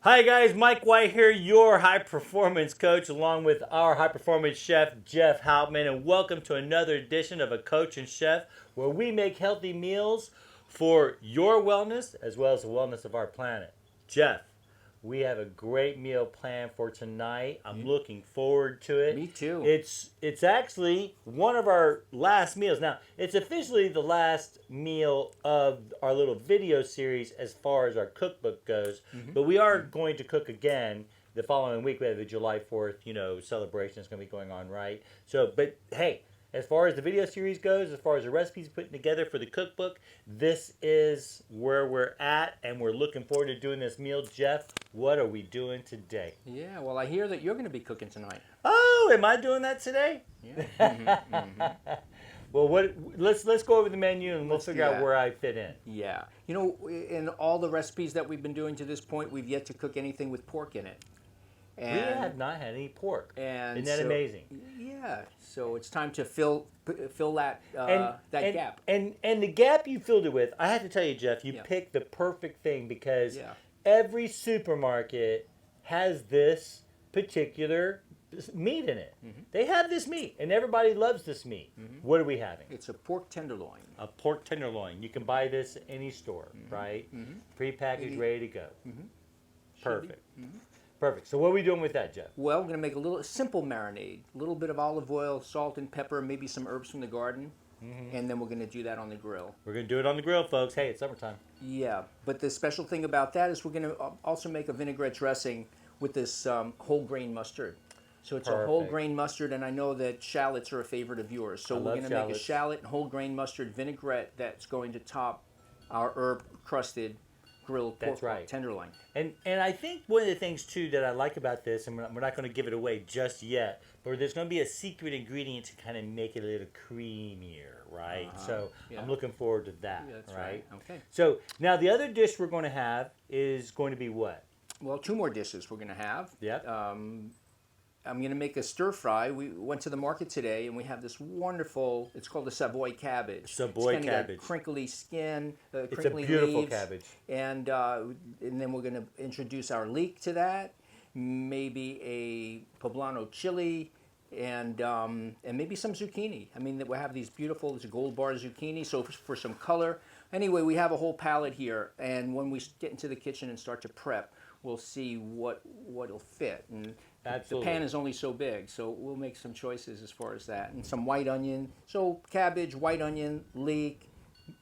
Hi guys, Mike White here, your high performance coach, along with our high performance chef, Jeff Houtman, and welcome to another edition of A Coach and Chef, where we make healthy meals for your wellness as well as the wellness of our planet. Jeff, we have a great meal planned for tonight. I'm looking forward to it. Me too. It's actually one of our last meals. Now, it's officially the last meal of our little video series as far as our cookbook goes, but we are going to cook again the following week. We have the July 4th, celebration is going to be going on, right? So, but hey, as far as the video series goes, as far as the recipes putting together for the cookbook, this is where we're at, and we're looking forward to doing this meal. Jeff, what are we doing today? Yeah, well, I hear that you're going to be cooking tonight. Oh, am I doing that today? Yeah. Well, let's go over the menu and we'll Let's do figure out that. where I fit in. Yeah. You know, in all the recipes that we've been doing to this point, we've yet to cook anything with pork in it. We have not had any pork. And Isn't that amazing? Yeah. So it's time to fill that and, gap. And the gap you filled it with, I have to tell you, Jeff, you Yeah. picked the perfect thing because Yeah. every supermarket has this particular meat in it. They have this meat, and everybody loves this meat. What are we having? It's a pork tenderloin. A pork tenderloin. You can buy this at any store, right? Prepackaged, ready to go. Perfect. Perfect. So what are we doing with that, Jeff? Well, we're going to make a little simple marinade. A little bit of olive oil, salt and pepper, maybe some herbs from the garden. And then we're going to do that on the grill. We're going to do it on the grill, folks. Hey, it's summertime. Yeah, but the special thing about that is we're going to also make a vinaigrette dressing with this whole grain mustard. So it's a whole Perfect. grain mustard, and I know that shallots are a favorite of yours. So I we're love going to make a shallots. shallot and whole grain mustard vinaigrette that's going to top our herb crusted grilled That's pork right. tenderloin. And I think one of the things, too, that I like about this, and we're not going to give it away just yet, but there's going to be a secret ingredient to kind of make it a little creamier, right? So Yeah. I'm looking forward to that, Yeah, that's right? Okay. So now the other dish we're going to have is going to be what? Well, two more dishes we're going to have. Yep. I'm going to make a stir fry. We went to the market today and we have this wonderful, it's called a Savoy cabbage. Savoy it's cabbage. Got crinkly skin, It's a crinkly beautiful leaves, cabbage. And then we're going to introduce our leek to that, maybe a poblano chili, and maybe some zucchini. I mean, we'll have these beautiful gold bar zucchini, so for some color. Anyway, we have a whole palette here, and when we get into the kitchen and start to prep, we'll see what'll fit. And Absolutely. the pan is only so big, so we'll make some choices as far as that. And some white onion. So cabbage, white onion, leek,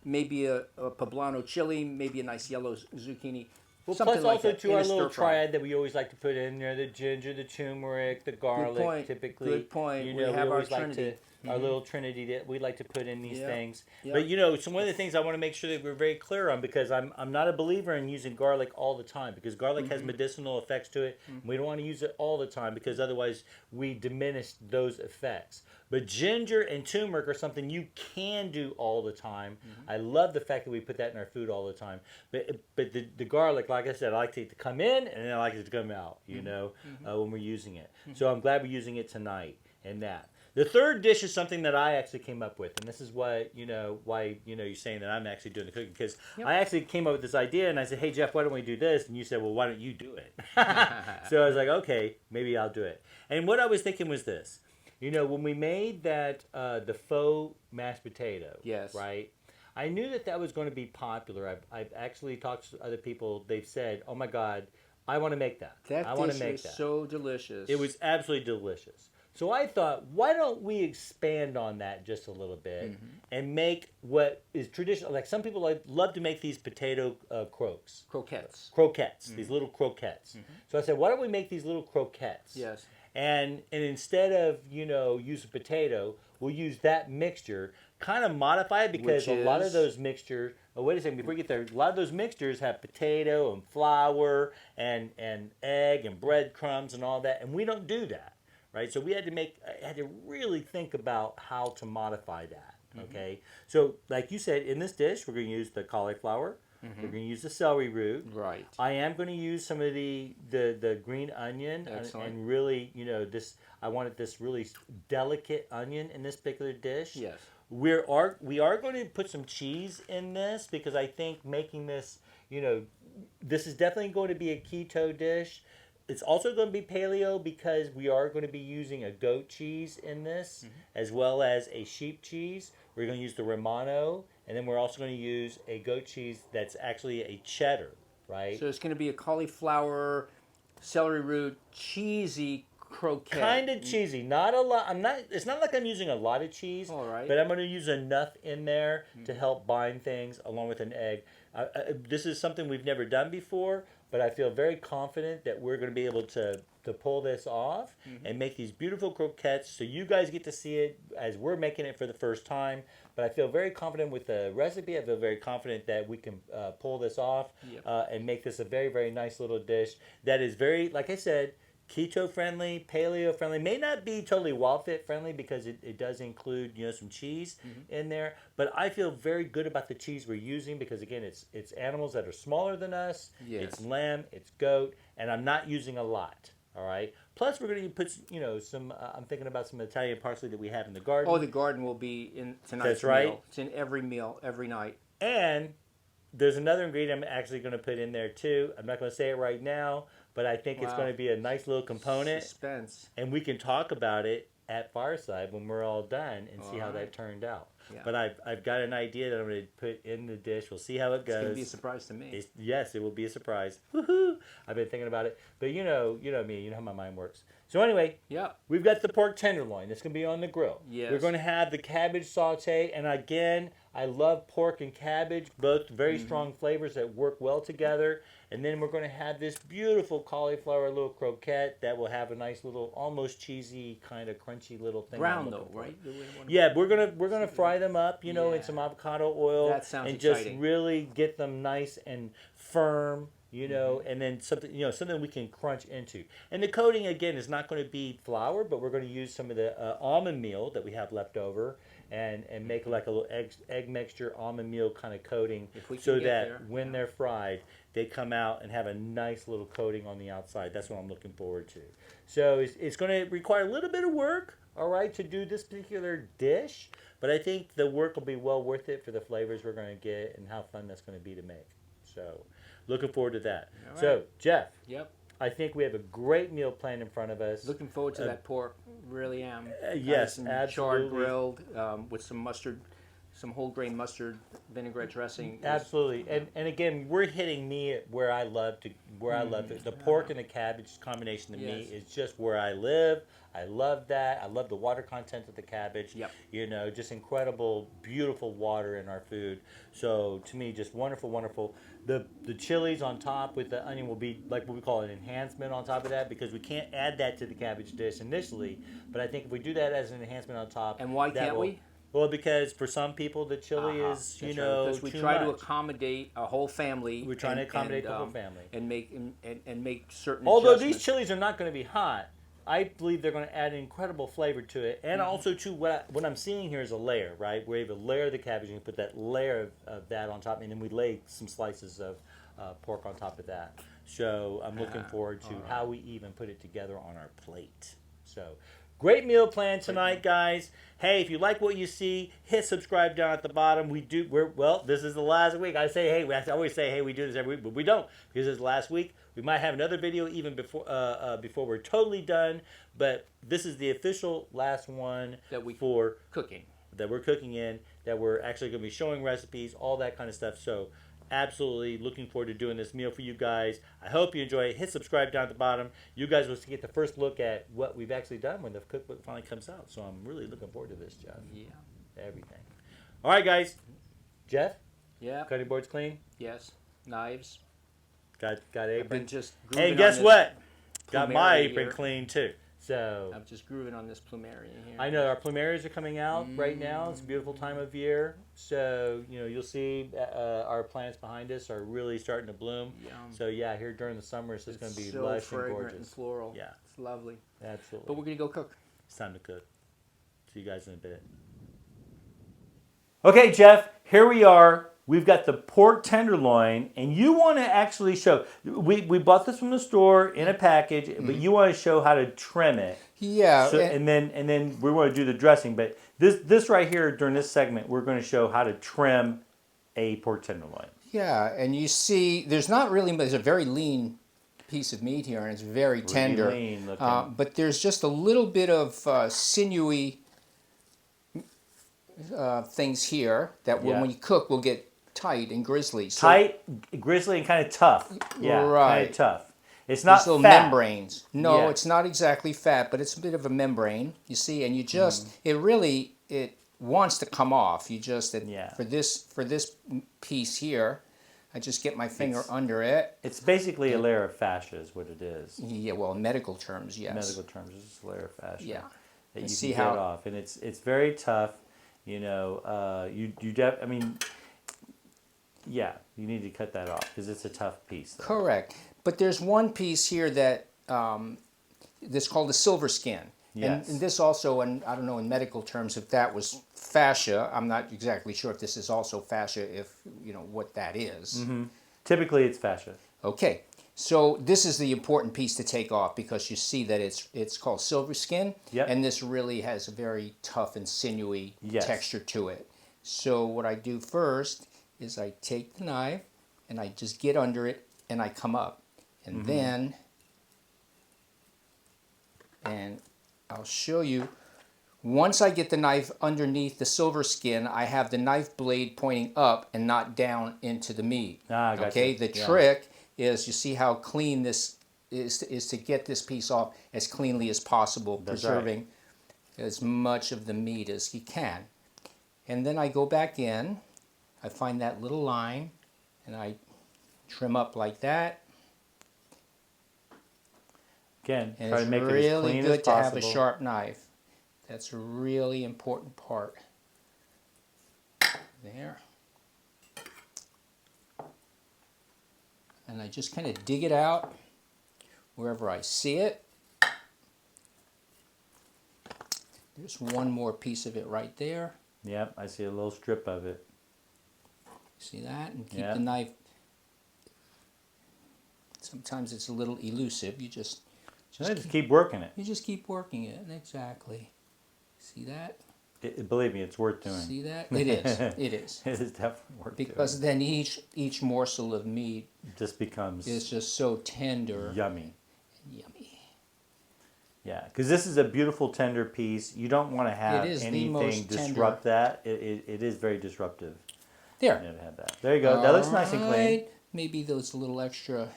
maybe a poblano chili, maybe a nice yellow zucchini. Well, something plus like also that, to in a our little stir fry. triad that we always like to put in there, the ginger, the turmeric, the garlic, point. typically. Good point. You We know, have our always like trinity. to, our little trinity that we like to put in these Yeah. things. Yeah. But, so one of the things I want to make sure that we're very clear on, because I'm not a believer in using garlic all the time, because garlic has medicinal effects to it. We don't want to use it all the time, because otherwise we diminish those effects. But ginger and turmeric are something you can do all the time. I love the fact that we put that in our food all the time. But the garlic, like I said, I like it to come in and then I like it to come out, when we're using it. So I'm glad we're using it tonight and that. The third dish is something that I actually came up with, and this is why you're saying that I'm actually doing the cooking, because I actually came up with this idea, and I said, hey, Jeff, why don't we do this? And you said, well, why don't you do it? So I was like, okay, maybe I'll do it. And what I was thinking was this. When we made that, the faux mashed potato, Yes. right? I knew that was going to be popular. I've actually talked to other people. They've said, oh my God, I want to make that. That I want dish to make is that. so delicious. It was absolutely delicious. So I thought, why don't we expand on that just a little bit and make what is traditional? Like some people love to make these potato croquettes. croquettes, these little croquettes. So I said, why don't we make these little croquettes? Yes. And instead of, using potato, we'll use that mixture, kind of modify it, because Which a lot of is? those mixtures, oh, wait a second, before we get there, a lot of those mixtures have potato and flour and egg and breadcrumbs and all that, and we don't do that, right? So we had to really think about how to modify that, okay? So like you said, in this dish, we're going to use the cauliflower, we're going to use the celery root. Right. I am going to use some of the green onion and really, I wanted this really delicate onion in this particular dish. Yes. We are going to put some cheese in this, because I think making this, this is definitely going to be a keto dish. It's also going to be paleo because we are going to be using a goat cheese in this, as well as a sheep cheese. We're going to use the Romano, and then we're also going to use a goat cheese that's actually a cheddar, right? So it's going to be a cauliflower, celery root, cheesy croquette. Kind of cheesy, not a lot. It's not like I'm using a lot of cheese, All right. but I'm going to use enough in there to help bind things along with an egg. This is something we've never done before, but I feel very confident that we're going to be able to pull this off and make these beautiful croquettes so you guys get to see it as we're making it for the first time. But I feel very confident with the recipe. I feel very confident that we can pull this off and make this a very, very nice little dish that is very, like I said, keto friendly, paleo friendly. May not be totally wild fit friendly because it does include some cheese in there. But I feel very good about the cheese we're using because again it's animals that are smaller than us. Yes. It's lamb, it's goat, and I'm not using a lot. All right. Plus we're going to put some. I'm thinking about some Italian parsley that we have in the garden. Oh, the garden will be in tonight's That's right. meal. It's in every meal every night. And there's another ingredient I'm actually going to put in there too. I'm not going to say it right now, but I think it's going to be a nice little component. Suspense. And we can talk about it at Fireside when we're all done and see how that turned out. Yeah. But I've got an idea that I'm going to put in the dish. We'll see how it goes. It's going to be a surprise to me. Yes, it will be a surprise. Woohoo! I've been thinking about it. But you know me. You know how my mind works. So anyway, we've got the pork tenderloin. It's going to be on the grill. Yes. We're going to have the cabbage sauté. And again, I love pork and cabbage, both very strong flavors that work well together. And then we're going to have this beautiful cauliflower little croquette that will have a nice little, almost cheesy, kind of crunchy little thing. Brown though, right? Yeah, we're gonna fry them up, in some avocado oil. That sounds and exciting. just really get them nice and firm. And then something we can crunch into. And the coating again is not going to be flour, but we're going to use some of the almond meal that we have left over, and make like a little egg mixture almond meal kind of coating, so that when they're fried, they come out and have a nice little coating on the outside. That's what I'm looking forward to. So it's going to require a little bit of work, all right, to do this particular dish, but I think the work will be well worth it for the flavors we're going to get and how fun that's going to be to make. So looking forward to that. Right. So, Jeff. Yep. I think we have a great meal planned in front of us. Looking forward to that pork. Really am. Yes, absolutely. Charred grilled with some mustard, some whole grain mustard vinaigrette dressing. Absolutely. And again, we're hitting me where I love to. The pork and the cabbage combination to me is just where I live. I love that. I love the water content of the cabbage. Yep. Just incredible, beautiful water in our food. So to me, just wonderful, wonderful. The chilies on top with the onion will be like what we call an enhancement on top of that, because we can't add that to the cabbage dish initially. But I think if we do that as an enhancement on top. And why can't we? Well, because for some people the chili is, because we too try much. to accommodate a whole family. We're trying to accommodate the whole family. And make certain Although adjustments. these chilies are not going to be hot, I believe they're going to add incredible flavor to it. And also, to what I'm seeing here is a layer, right? We have a layer of the cabbage, and you put that layer of that on top, and then we lay some slices of pork on top of that. So I'm looking forward to how we even put it together on our plate. So great meal plan tonight, guys. Hey, if you like what you see, hit subscribe down at the bottom. This is the last week. I always say, hey, we do this every week, but we don't, because it's last week. We might have another video even before we're totally done, but this is the official last one that we're cooking in, that we're actually going to be showing recipes, all that kind of stuff. So absolutely looking forward to doing this meal for you guys. I hope you enjoy it. Hit subscribe down at the bottom. You guys will get the first look at what we've actually done when the cookbook finally comes out. So I'm really looking forward to this, Jeff. Yeah. Everything. All right, guys. Jeff? Yeah. Cutting boards clean? Yes. Knives. Got apron. I've been just and guess what? Got my apron clean too. So I'm just grooving on this plumeria here. I know our plumerias are coming out right now. It's a beautiful time of year. So you'll see our plants behind us are really starting to bloom. Yum. So yeah, here during the summer it's just going to be so lush fragrant and gorgeous. And floral. Yeah, it's lovely. Absolutely. But we're gonna go cook. It's time to cook. See you guys in a bit. Okay, Jeff. Here we are. We've got the pork tenderloin, and you want to actually show. We bought this from the store in a package, but you want to show how to trim it. Yeah. So, and then we want to do the dressing. But this right here during this segment, we're going to show how to trim a pork tenderloin. Yeah, and you see, there's not really, there's a very lean piece of meat here, and it's very tender. Lean looking. But there's just a little bit of sinewy things here that when you cook will get tight and grisly. So Tight, grizzly, and kind of tough. Yeah, kind Right. of tough. It's not these little fat. membranes. No, Yeah. it's not exactly fat, but it's a bit of a membrane. You see, and you just it wants to come off. You just for this piece here, I just get my finger under it. It's basically a layer of fascia, is what it is. Yeah, well, in medical terms, yes. In medical terms, it's just a layer of fascia. Yeah. That And you see can how get off, and it's very tough. You know, I mean, yeah, you need to cut that off because it's a tough piece. Though. Correct. But there's one piece here that that's called the silver skin. Yes. And this also, and I don't know in medical terms if that was fascia. I'm not exactly sure if this is also fascia, if you know what that is. Mm-hmm. Typically, it's fascia. Okay. So this is the important piece to take off because you see that it's called silver skin. Yep. And this really has a very tough and sinewy texture to it. So what I do first is I take the knife and I just get under it and I come up. And then, and I'll show you, once I get the knife underneath the silver skin, I have the knife blade pointing up and not down into the meat. Gotcha. Okay, the trick is, you see how clean this is to get this piece off as cleanly as possible, preserving as much of the meat as you can. And then I go back in, I find that little line, and I trim up like that. Again, And try it's to make it as really clean good as to have possible. a sharp knife. That's a really important part. There. And I just kind of dig it out wherever I see it. There's one more piece of it right there. Yep, I see a little strip of it. See that? And keep the knife. Sometimes it's a little elusive. You just keep working it. You just keep working it. Exactly. See that? Believe me, it's worth doing. See that? It is. It is. It is definitely worth doing. Because then each morsel of meat just becomes is just so tender. Yummy. Yummy. Yeah, because this is a beautiful tender piece. You don't want to have anything disrupt that. It is very disruptive. There. To have that. There you go. That looks nice and clean. Maybe there's a little extra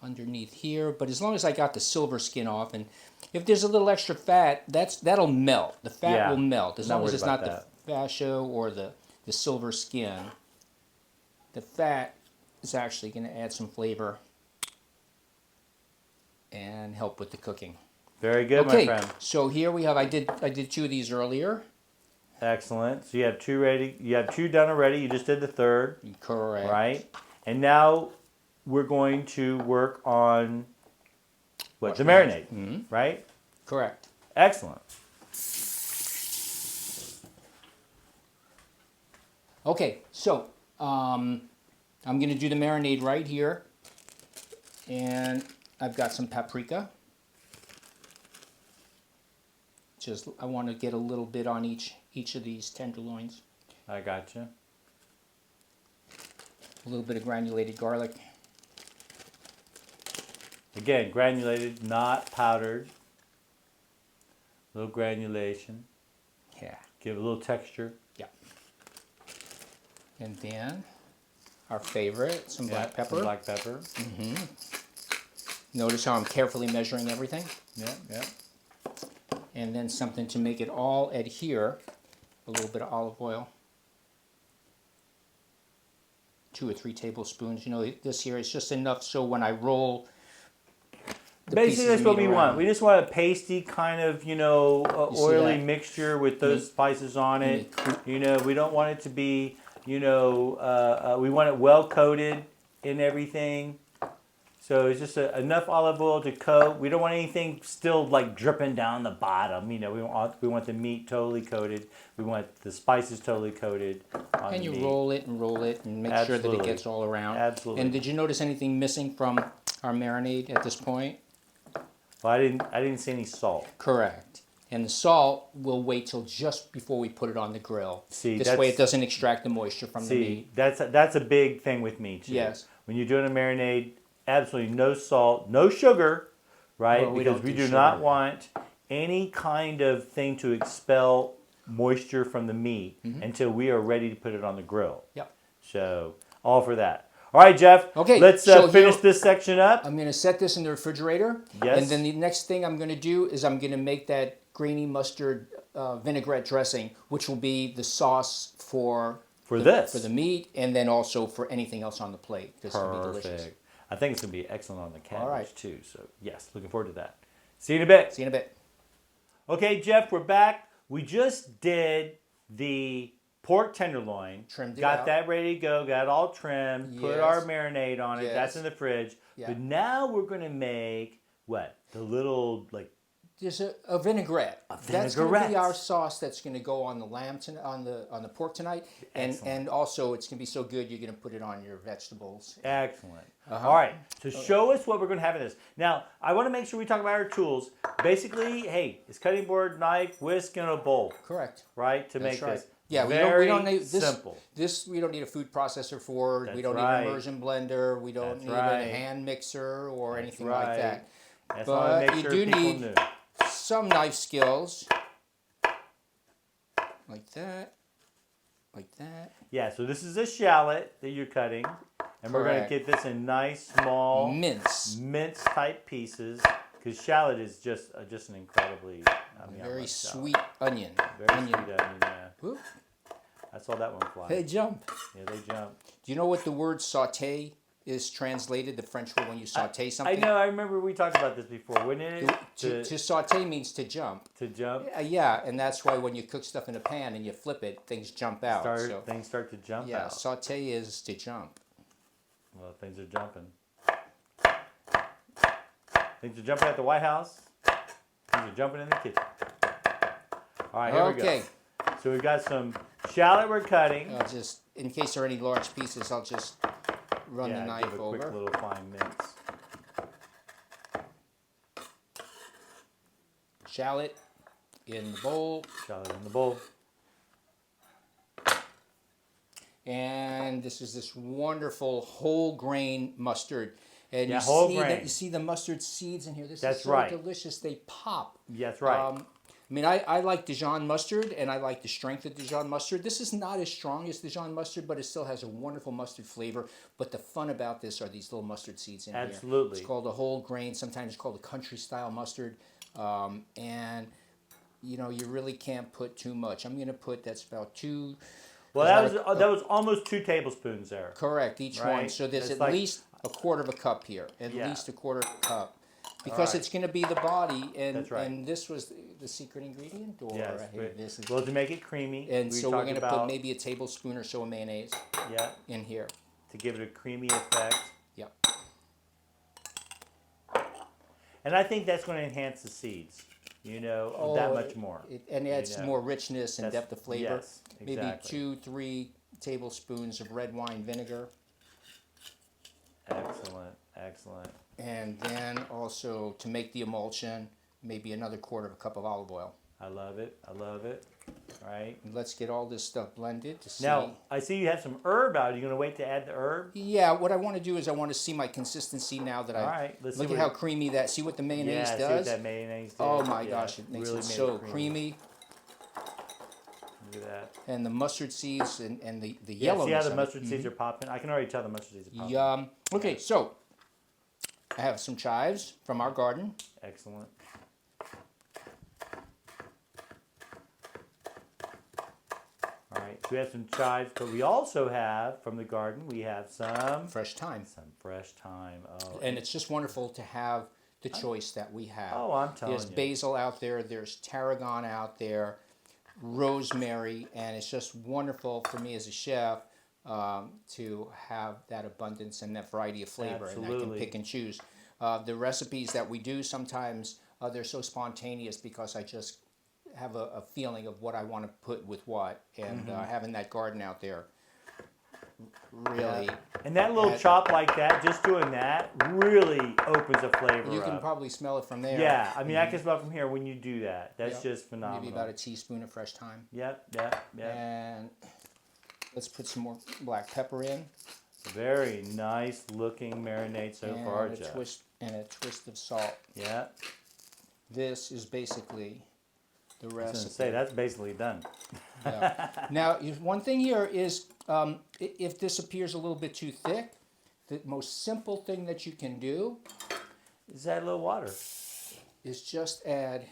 underneath here, but as long as I got the silver skin off, and if there's a little extra fat, that'll melt. The fat will melt as long as it's not the fascia or the silver skin. The fat is actually going to add some flavor and help with the cooking. Very good, my friend. So here we have. I did two of these earlier. Excellent. So you have two ready. You have two done already. You just did the third. Correct. Right. And now we're going to work on the marinade. Right. Correct. Excellent. Okay. So I'm going to do the marinade right here, and I've got some paprika. I want to get a little bit on each of these tenderloins. I gotcha. A little bit of granulated garlic. Again, granulated, not powdered. A little granulation. Yeah. Give it a little texture. Yeah. And then our favorite, some black pepper. Some black pepper. Notice how I'm carefully measuring everything. Yeah. And then something to make it all adhere, a little bit of olive oil. 2 or 3 tablespoons. You know, this here is just enough so when I roll basically that's what we want. We just want a pasty kind of, oily mixture with those spices on it. We don't want it to be, we want it well coated in everything. So it's just enough olive oil to coat. We don't want anything still like dripping down the bottom. We want the meat totally coated. We want the spices totally coated on and the you meat. roll it and make sure that it gets all around. Absolutely. And did you notice anything missing from our marinade at this point? Well, I didn't see any salt. Correct. And the salt will wait till just before we put it on the grill. See, this way it doesn't extract the moisture from the meat. That's a big thing with me too. Yes. When you're doing a marinade, absolutely no salt, no sugar, right? Well, because we do not want any kind of thing to expel moisture from the meat until we are ready to put it on the grill. Yep. So, all for that. All right, Jeff. Okay, let's so finish this section up. I'm going to set this in the refrigerator. Yes. And then the next thing I'm going to do is I'm going to make that grainy mustard vinaigrette dressing, which will be the sauce for the meat, and then also for anything else on the plate. This will be delicious. I think it's going to be excellent on the cabbage too. So, yes, looking forward to that. See you in a bit. See you in a bit. Okay, Jeff, we're back. We just did the pork tenderloin. Trimmed it got out. that ready to go, got it all trimmed, put our marinade on it. Yes. That's in the fridge. Yeah. But now we're going to make what? The little, like, there's a vinaigrette. That's going to be our sauce that's going to go on the lamb on the pork tonight, and also it's going to be so good you're going to put it on your vegetables. Excellent. All right, so show us what we're going to have in this. Now, I want to make sure we talk about our tools. Basically, hey, it's cutting board, knife, whisk, and a bowl. Correct. Right, to That's make this. Yeah, we don't need this. Simple. This we don't need a food processor for. That's we don't need an immersion blender. We don't need a hand mixer or anything like that. That's but you do need some knife skills, like that, like that. Yeah, so this is a shallot that you're cutting, and we're going to get this in nice, small, mince type pieces, because shallot is just an incredibly very sweet onion. Very sweet onion, yeah. Whoop. I saw that one fly. They jump. Yeah, they jump. Do you know what the word sauté is translated, the French word when you sauté something? I know, I remember we talked about this before, wouldn't it? To sauté means to jump. To jump? Yeah, and that's why when you cook stuff in a pan and you flip it, things jump out. Things start to jump out. Yeah, sauté is to jump. Well, things are jumping. Things are jumping at the White House. Things are jumping in the kitchen. All right, here we go. So we've got some shallot we're cutting. I'll just, in case there are any large pieces, I'll just run the knife over. Quick little fine mince. Shallot in the bowl. Shallot in the bowl. And this is this wonderful whole grain mustard. And you see the mustard seeds in here. This That's is so delicious. They pop. That's right. I mean, I like Dijon mustard, and I like the strength of Dijon mustard. This is not as strong as Dijon mustard, but it still has a wonderful mustard flavor. But the fun about this are these little mustard seeds in here. Absolutely. It's called a whole grain. Sometimes it's called a country style mustard. And, you know, you really can't put too much. I'm going to put, that's about 2... Well, that was almost 2 tablespoons there. Correct, each one. So there's at least a quarter of a cup here. At least a quarter of a cup. Because it's going to be the body, and this was the secret ingredient? Or well, to make it creamy. And so we're going to put maybe a tablespoon or so of mayonnaise in here. To give it a creamy effect. Yep. And I think that's going to enhance the seeds, that much more. And adds more richness and depth of flavor. Yes, exactly. Maybe 2-3 tablespoons of red wine vinegar. Excellent, excellent. And then also, to make the emulsion, maybe another quarter of a cup of olive oil. I love it. I love it. Right. And let's get all this stuff blended to see. Now, I see you have some herb out. Are you going to wait to add the herb? Yeah, what I want to do is I want to see my consistency now that let's look at how creamy that. See what the mayonnaise does? See what that mayonnaise does. Oh my gosh, it makes it so creamy. Look at that. And the mustard seeds and the yellow. See how the mustard seeds are popping? I can already tell the mustard seeds are popping. Yum. Okay, so I have some chives from our garden. Excellent. All right, so we have some chives, but we also have, from the garden, we have some... fresh thyme. Some fresh thyme. Oh, and it's just wonderful to have the choice that we have. Oh, I'm telling you. There's basil out there, there's tarragon out there, rosemary, and it's just wonderful for me as a chef to have that abundance and that variety of flavor. Absolutely. And I can pick and choose. The recipes that we do sometimes, they're so spontaneous because I just have a feeling of what I want to put with what, and having that garden out there really. And that little chop like that, just doing that, really opens a flavor You can up. probably smell it from there. Yeah, I mean, I can smell it from here when you do that. That's just phenomenal. Maybe about a teaspoon of fresh thyme. Yep. And let's put some more black pepper in. Very nice looking marinade so far, Jeff. And a twist of salt. Yeah. This is basically the recipe. I was going to say, that's basically done. Yeah. Now, one thing here is, if this appears a little bit too thick, the most simple thing that you can do is add a little water. Is just add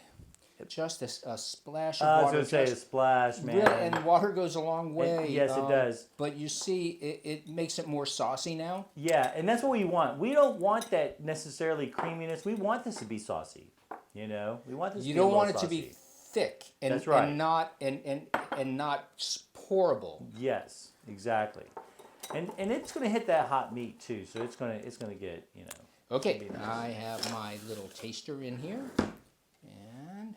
just a splash of I was water. going to say a splash, man. Really, and water goes a long way. Yes, it does. But you see, it makes it more saucy now. Yeah, and that's what we want. We don't want that necessarily creaminess. We want this to be saucy. You know, we want this. You to be don't a want it saucy. to be thick and, That's right. and not pourable. Yes, exactly. And it's going to hit that hot meat too, so it's going to get, you know. Okay, nice. I have my little taster in here, and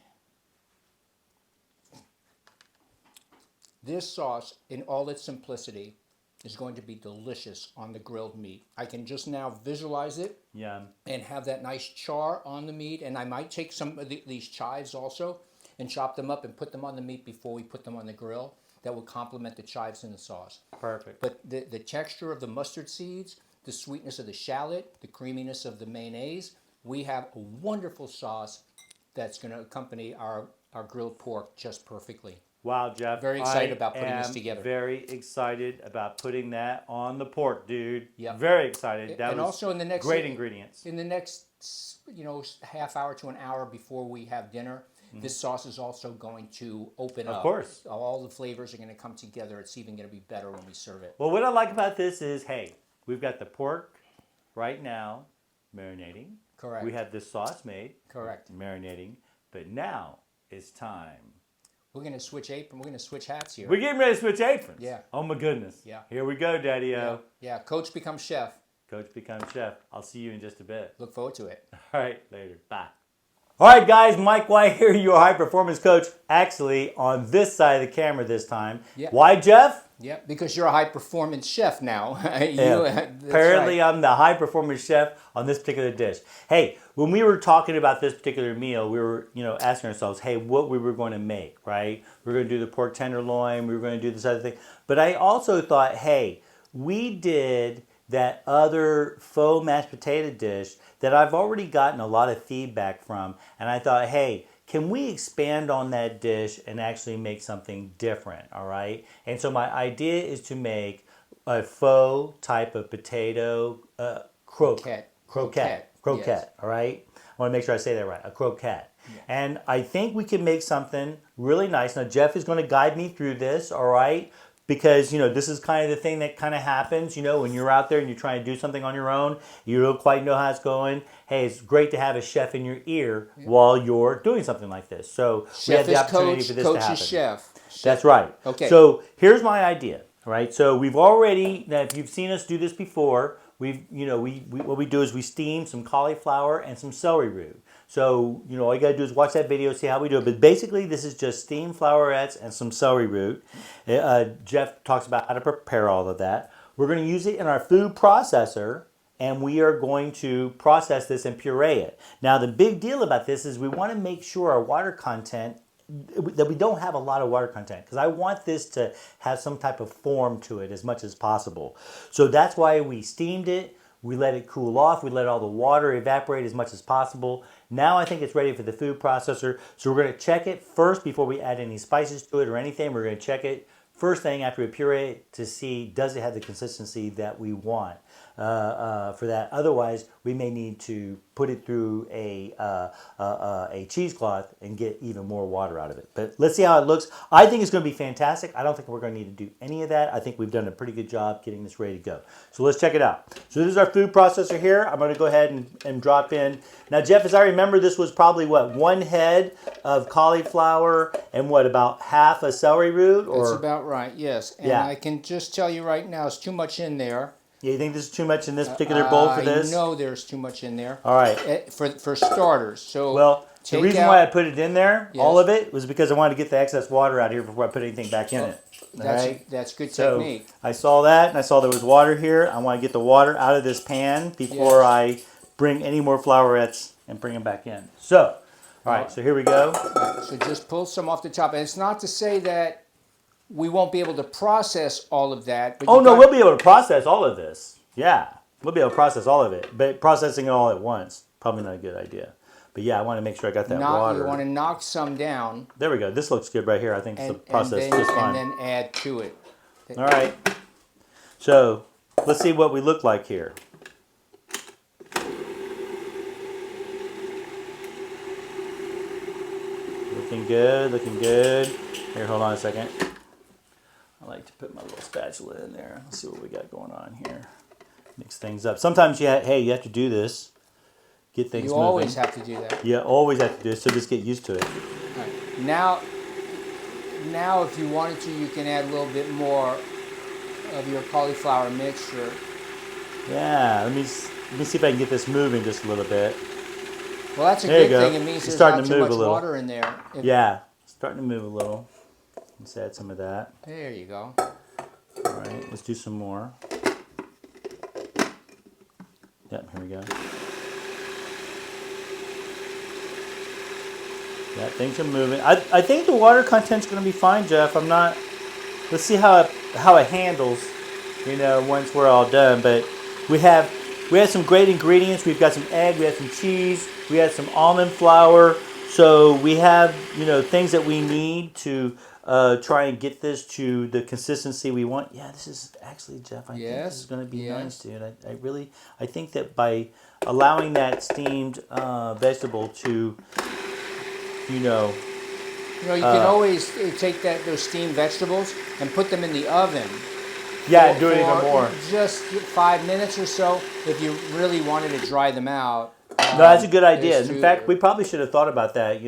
this sauce, in all its simplicity, is going to be delicious on the grilled meat. I can just now visualize it. Yeah. And have that nice char on the meat, and I might take some of these chives also and chop them up and put them on the meat before we put them on the grill. That will complement the chives in the sauce. Perfect. But the texture of the mustard seeds, the sweetness of the shallot, the creaminess of the mayonnaise, we have a wonderful sauce that's going to accompany our grilled pork just perfectly. Wow, Jeff. Very excited about putting this together. Very excited about putting that on the pork, dude. Yep. Very excited. That and was also in the next great ingredients. In the next, half hour to an hour before we have dinner, this sauce is also going to open up. Of course. All the flavors are going to come together. It's even going to be better when we serve it. Well, what I like about this is, hey, we've got the pork right now marinating. Correct. We have this sauce made. Correct. Marinating. But now it's time. We're going to switch apron. We're going to switch hats here. We're getting ready to switch aprons. Yeah. Oh, my goodness. Yeah. Here we go, Daddy-O. Yeah. Coach becomes chef. Coach becomes chef. I'll see you in just a bit. Look forward to it. All right, later. Bye. All right, guys, Mike White here, your high performance coach. Actually, on this side of the camera this time. Yeah. Why, Jeff? Yeah, because you're a high performance chef now. Apparently, I'm the high performance chef on this particular dish. Hey, when we were talking about this particular meal, we were, asking ourselves, hey, what we were going to make, right? We were going to do the pork tenderloin. We were going to do this other thing. But I also thought, hey, we did that other faux mashed potato dish that I've already gotten a lot of feedback from. And I thought, hey, can we expand on that dish and actually make something different, all right? And so my idea is to make a faux type of potato croquette, yes. all right? I want to make sure I say that right, a croquette. Yeah. And I think we can make something really nice. Now, Jeff is going to guide me through this, all right? Because, this is kind of the thing that kind of happens, when you're out there and you're trying to do something on your own, you don't quite know how it's going. Hey, it's great to have a chef in your ear while you're doing something like this. So we have the opportunity for this to happen. Coach is chef. That's right. Okay. So here's my idea, right? So we've already, now if you've seen us do this before, what we do is we steam some cauliflower and some celery root. So, all you got to do is watch that video, see how we do it. But basically, this is just steamed flowerets and some celery root. Jeff talks about how to prepare all of that. We're going to use it in our food processor, and we are going to process this and puree it. Now, the big deal about this is we want to make sure our water content, that we don't have a lot of water content, because I want this to have some type of form to it as much as possible. So that's why we steamed it. We let it cool off. We let all the water evaporate as much as possible. Now I think it's ready for the food processor. So we're going to check it first before we add any spices to it or anything. We're going to check it first thing after we puree it to see, does it have the consistency that we want for that. Otherwise, we may need to put it through a cheesecloth and get even more water out of it. But let's see how it looks. I think it's going to be fantastic. I don't think we're going to need to do any of that. I think we've done a pretty good job getting this ready to go. So let's check it out. So this is our food processor here. I'm going to go ahead and drop in. Now, Jeff, as I remember, this was probably, one head of cauliflower and about half a celery root? That's about right, yes. And I can just tell you right now, it's too much in there. Yeah, you think this is too much in this particular bowl for this? I know there's too much in there. All right. For starters. So the reason why I put it in there, all of it, was because I wanted to get the excess water out here before I put anything back in it. That's good technique. So I saw that, and I saw there was water here. I want to get the water out of this pan before I bring any more flowerets and bring them back in. So, all right, so here we go. So just pull some off the top. And it's not to say that we won't be able to process all of that. But We'll be able to process all of this. Yeah, we'll be able to process all of it. But processing it all at once, probably not a good idea. But yeah, I want to make sure I got that water. You want to knock some down. There we go. This looks good right here. I think the process just fine. And then add to it. All right. So let's see what we look like here. Looking good, looking good. Here, hold on a second. I like to put my little spatula in there. Let's see what we got going on here. Mix things up. Sometimes you have to do this. Get things moving. You always have to do that. Yeah, always have to do it. So just get used to it. All right. Now, if you wanted to, you can add a little bit more of your cauliflower mixture. Yeah, let me see if I can get this moving just a little bit. Well, that's a good thing. It means there's not too much water in there. Yeah, starting to move a little. Let's add some of that. There you go. All right, let's do some more. Yep, here we go. Yeah, things are moving. I think the water content's going to be fine, Jeff. I'm not. Let's see how it handles, once we're all done. But we have some great ingredients. We've got some egg. We have some cheese. We have some almond flour. So we have things that we need to try and get this to the consistency we want. Yeah, this is actually, Jeff. I think this is going to be nice, dude. I think that by allowing that steamed vegetable to you can always take those steamed vegetables and put them in the oven. Yeah, do it even more. Just 5 minutes or so if you really wanted to dry them out. No, that's a good idea. In fact, we probably should have thought about that.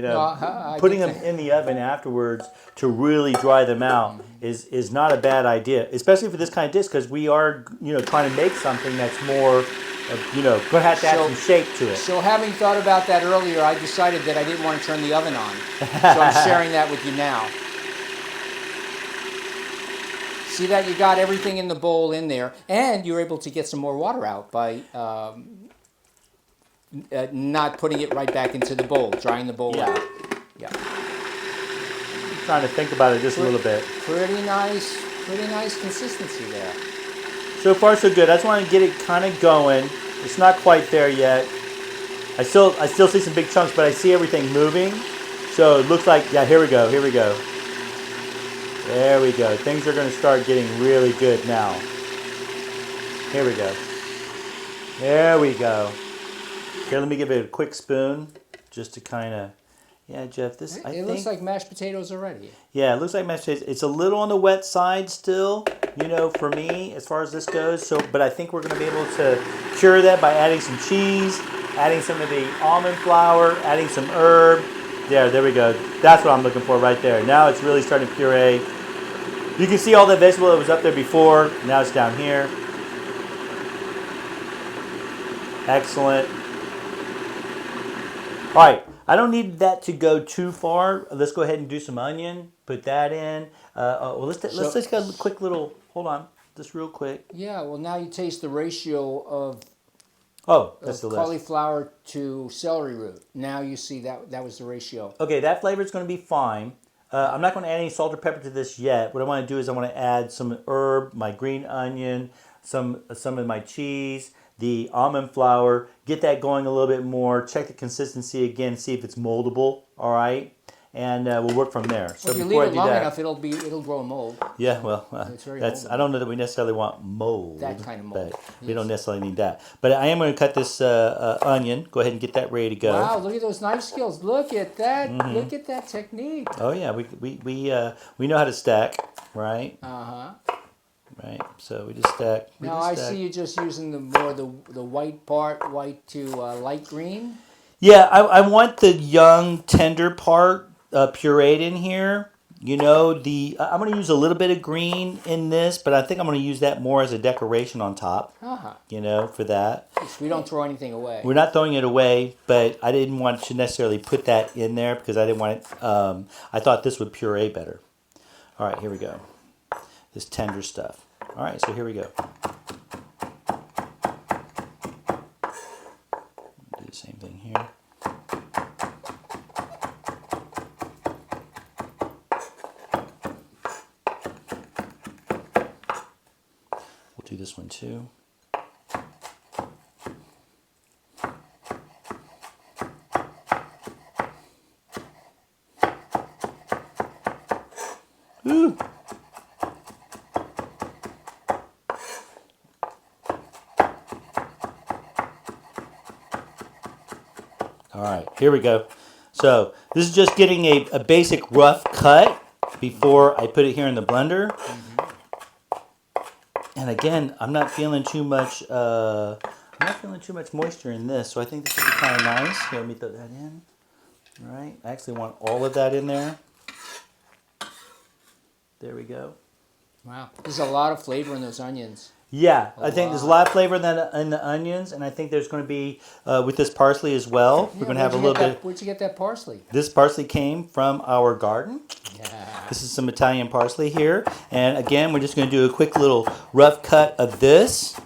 Putting them in the oven afterwards to really dry them out is not a bad idea, especially for this kind of dish, because we are trying to make something that's more going to have to add some shape to it. So having thought about that earlier, I decided that I didn't want to turn the oven on. So I'm sharing that with you now. See that you got everything in the bowl in there, and you're able to get some more water out by not putting it right back into the bowl, drying the bowl out. Yeah. I'm trying to think about it just a little bit. Pretty nice consistency there. So far, so good. I just want to get it kind of going. It's not quite there yet. I still see some big chunks, but I see everything moving. So it looks like, here we go. There we go. Things are going to start getting really good now. Here we go. There we go. Here, let me give it a quick spoon just to kind of, Jeff, I think it looks like mashed potatoes already. Yeah, it looks like mashed potatoes. It's a little on the wet side still, for me, as far as this goes. So, but I think we're going to be able to cure that by adding some cheese, adding some of the almond flour, adding some herb. Yeah, there we go. That's what I'm looking for right there. Now it's really starting to puree. You can see all the vegetable that was up there before. Now it's down here. Excellent. All right. I don't need that to go too far. Let's go ahead and do some onion. Put that in. Let's just get a quick little. Hold on, just real quick. Yeah. Well, now you taste the ratio of cauliflower to celery root. Now you see that was the ratio. Okay, that flavor is going to be fine. I'm not going to add any salt or pepper to this yet. What I want to do is I want to add some herb, my green onion, some of my cheese, the almond flour, get that going a little bit more, check the consistency again, see if it's moldable, all right? And we'll work from there. So if you leave it long enough, it'll grow a mold. Yeah, well, I don't know that we necessarily want mold. That kind of mold. But we don't necessarily need that. But I am going to cut this onion. Go ahead and get that ready to go. Wow, look at those knife skills. Look at that. Mm-hmm. Look at that technique. Oh, yeah, we know how to stack, right? Uh-huh. Right, so we just stack. Now I see you just using the white part, white to light green. Yeah, I want the young, tender part pureed in here. I'm going to use a little bit of green in this, but I think I'm going to use that more as a decoration on top. For that. We don't throw anything away. We're not throwing it away, but I didn't want to necessarily put that in there because I didn't want it. I thought this would puree better. All right, here we go. this tender stuff. All right, so here we go. Do the same thing here. We'll do this one too. Ooh. All right, here we go. So this is just getting a basic rough cut before I put it here in the blender. And again, I'm not feeling too much. Moisture in this, so I think this will be kind of nice. Here, let me throw that in. All right, I actually want all of that in there. There we go. Wow, there's a lot of flavor in those onions. Yeah, I think there's a lot of flavor in the onions, and I think there's going to be with this parsley as well. We're going to have a little bit. Where'd you get that parsley? This parsley came from our garden. Yeah. This is some Italian parsley here, and again, we're just going to do a quick little rough cut of this.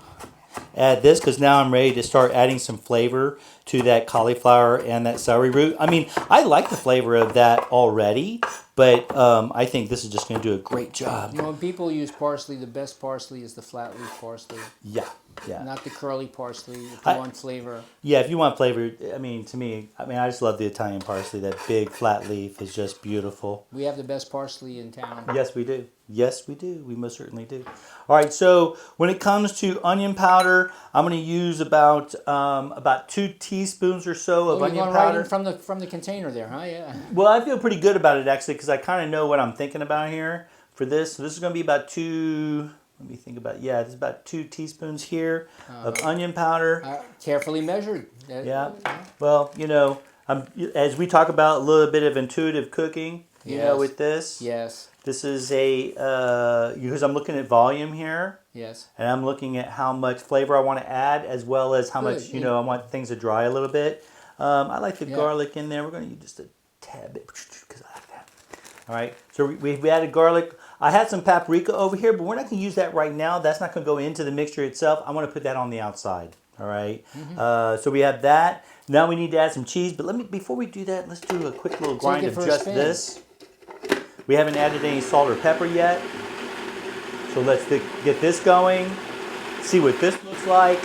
Add this because now I'm ready to start adding some flavor to that cauliflower and that celery root. I mean, I like the flavor of that already, but I think this is just going to do a great job. You know, when people use parsley, the best parsley is the flat leaf parsley. Yeah, yeah. Not the curly parsley if you want flavor. Yeah, if you want flavor, I mean, to me, I just love the Italian parsley. That big flat leaf is just beautiful. We have the best parsley in town. Yes, we do. Yes, we do. We most certainly do. All right, so when it comes to onion powder, I'm going to use about 2 teaspoons or so of onion powder. Right from the container there, huh? Yeah. Well, I feel pretty good about it actually because I kind of know what I'm thinking about here for this. So this is going to be about 2. Let me think about it. Yeah, there's about 2 teaspoons here of onion powder. Carefully measured. Yeah. Well, you know, as we talk about a little bit of intuitive cooking, you know, with this. Yes. This is because I'm looking at volume here. Yes. And I'm looking at how much flavor I want to add as well as how much, you know, I want things to dry a little bit. I like the garlic in there. We're going to use just a tad bit because I like that. All right. So we added garlic. I had some paprika over here, but we're not going to use that right now. That's not going to go into the mixture itself. I want to put that on the outside. All right. So we have that. Now we need to add some cheese. But before we do that, let's do a quick little grind of just this. We haven't added any salt or pepper yet. So let's get this going. See what this looks like.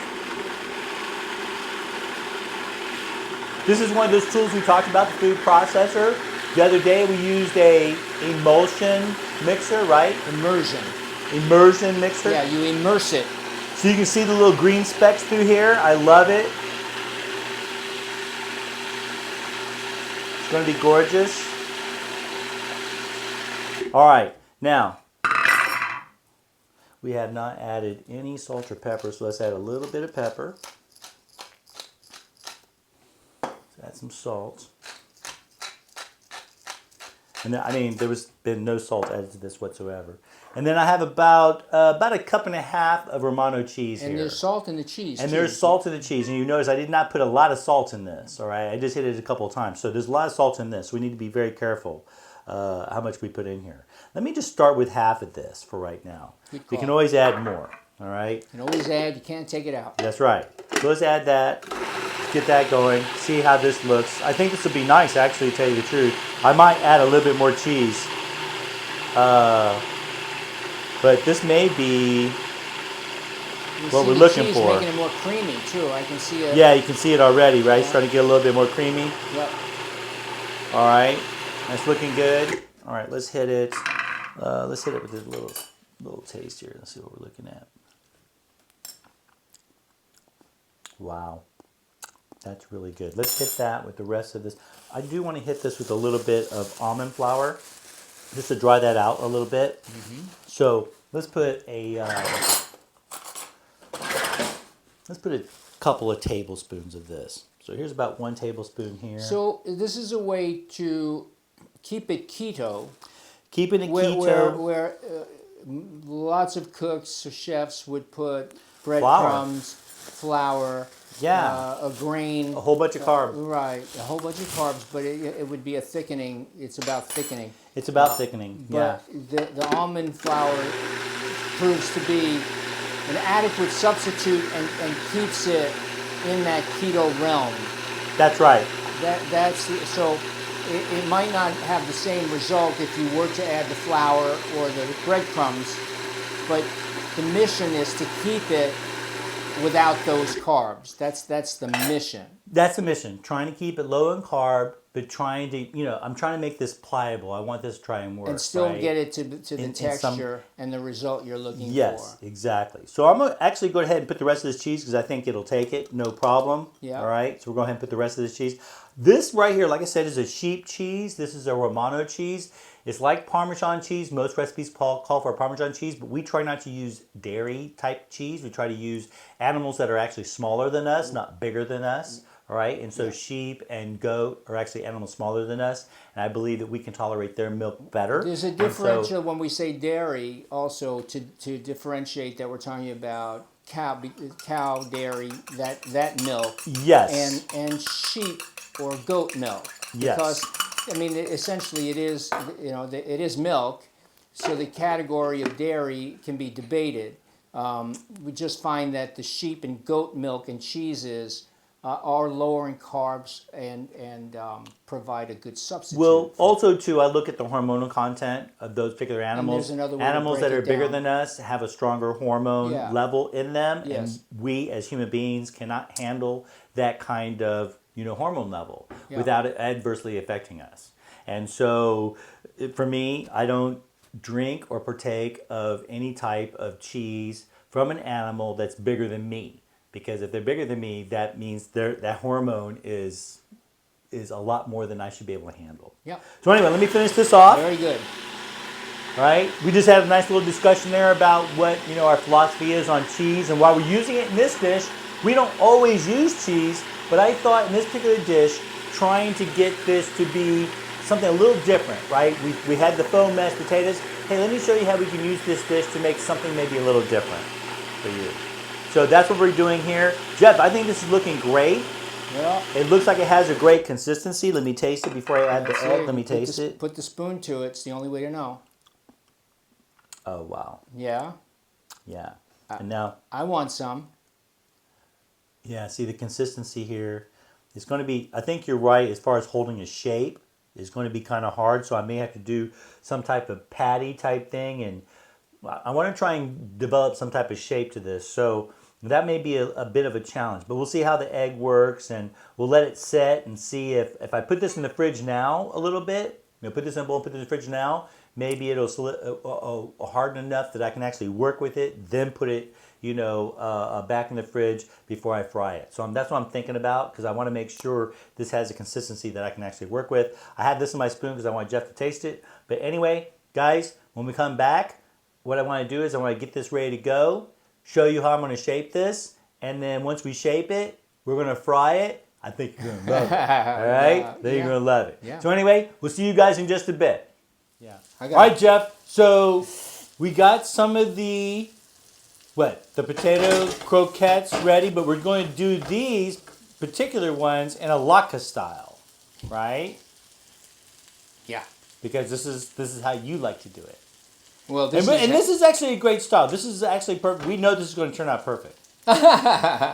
This is one of those tools we talked about, the food processor. The other day we used a emulsion mixer, right? Immersion mixer. Yeah, you immerse it. So you can see the little green specks through here. I love it. It's going to be gorgeous. All right, now we have not added any salt or pepper, so let's add a little bit of pepper. Let's add some salt. And then, I mean, there's been no salt added to this whatsoever. And then I have about a cup and a half of Romano cheese here. And there's salt in the cheese. And there's salt in the cheese. And you notice I did not put a lot of salt in this, all right? I just hit it a couple of times. So there's a lot of salt in this. We need to be very careful how much we put in here. Let me just start with half of this for right now. We can always add more, all right? You can always add. You can't take it out. That's right. So let's add that. Get that going. See how this looks. I think this would be nice, actually, to tell you the truth. I might add a little bit more cheese. But this may be what we're looking for. Making it more creamy, too. I can see it. Yeah, you can see it already, right? It's starting to get a little bit more creamy. Yep. All right. That's looking good. All right, let's hit it. Let's hit it with this little taste here. Let's see what we're looking at. Wow. That's really good. Let's hit that with the rest of this. I do want to hit this with a little bit of almond flour just to dry that out a little bit. So let's put a couple of tablespoons of this. So here's about 1 tablespoon here. So this is a way to keep it keto. Keep it in keto. Where lots of cooks or chefs would put breadcrumbs, flour, a grain. A whole bunch of carbs. Right, a whole bunch of carbs, but it would be a thickening. It's about thickening. It's about thickening, but the almond flour proves to be an adequate substitute and keeps it in that keto realm. That's right. So it might not have the same result if you were to add the flour or the breadcrumbs, but the mission is to keep it without those carbs. That's the mission. That's the mission. Trying to keep it low in carb, but trying to, I'm trying to make this pliable. I want this to try and work. And still right? get it to the texture and the result you're looking for. Yes, exactly. So I'm going to actually go ahead and put the rest of this cheese because I think it'll take it, no problem. Yeah. All right, so we'll go ahead and put the rest of this cheese. This right here, like I said, is a sheep cheese. This is a Romano cheese. It's like Parmesan cheese. Most recipes call for Parmesan cheese, but we try not to use dairy type cheese. We try to use animals that are actually smaller than us, not bigger than us. All right, and so sheep and goat are actually animals smaller than us, and I believe that we can tolerate their milk better. There's a differential when we say dairy, also to differentiate that we're talking about cow dairy, that milk. Yes. And sheep or goat milk. Yes. Because I mean, essentially, it is it is milk, so the category of dairy can be debated. We just find that the sheep and goat milk and cheeses are lower in carbs and provide a good substitute. Well, also too, I look at the hormonal content of those particular animals. And there's another way animals to break that are it bigger down. than us have a stronger hormone level in them, Yes. and we as human beings cannot handle that kind of hormone level without it adversely affecting us. And so, for me, I don't drink or partake of any type of cheese from an animal that's bigger than me. Because if they're bigger than me, that means that hormone is a lot more than I should be able to handle. Yeah. So anyway, let me finish this off. Very good. All right. We just had a nice little discussion there about what our philosophy is on cheese and why we're using it in this dish. We don't always use cheese, but I thought in this particular dish, trying to get this to be something a little different, right? We had the faux mashed potatoes. Hey, let me show you how we can use this dish to make something maybe a little different for you. So that's what we're doing here. Jeff, I think this is looking great. Yeah. It looks like it has a great consistency. Let me taste it before I add the egg. Let me taste it. Put the spoon to it. It's the only way to know. Oh, wow. Yeah. Yeah. And now, I want some. yeah, see the consistency here. It's going to be, I think you're right, as far as holding a shape. It's going to be kind of hard, so I may have to do some type of patty type thing. And I want to try and develop some type of shape to this. So that may be a bit of a challenge, but we'll see how the egg works, and we'll let it set and see if I put this in the fridge now a little bit, put this in a bowl and put it in the fridge now, maybe it'll harden enough that I can actually work with it, then put it back in the fridge before I fry it. So that's what I'm thinking about, because I want to make sure this has a consistency that I can actually work with. I have this in my spoon because I want Jeff to taste it. But anyway, guys, when we come back, what I want to do is I want to get this ready to go, show you how I'm going to shape this, and then once we shape it, we're going to fry it. I think you're going to love it. All right? Then you're going to love it. Yeah. So anyway, we'll see you guys in just a bit. Yeah. All right, Jeff. So we got some of the potato croquettes ready, but we're going to do these particular ones in a latke style, right? Yeah. Because this is how you like to do it. Well, This is actually a great style. This is actually perfect. We know this is going to turn out perfect.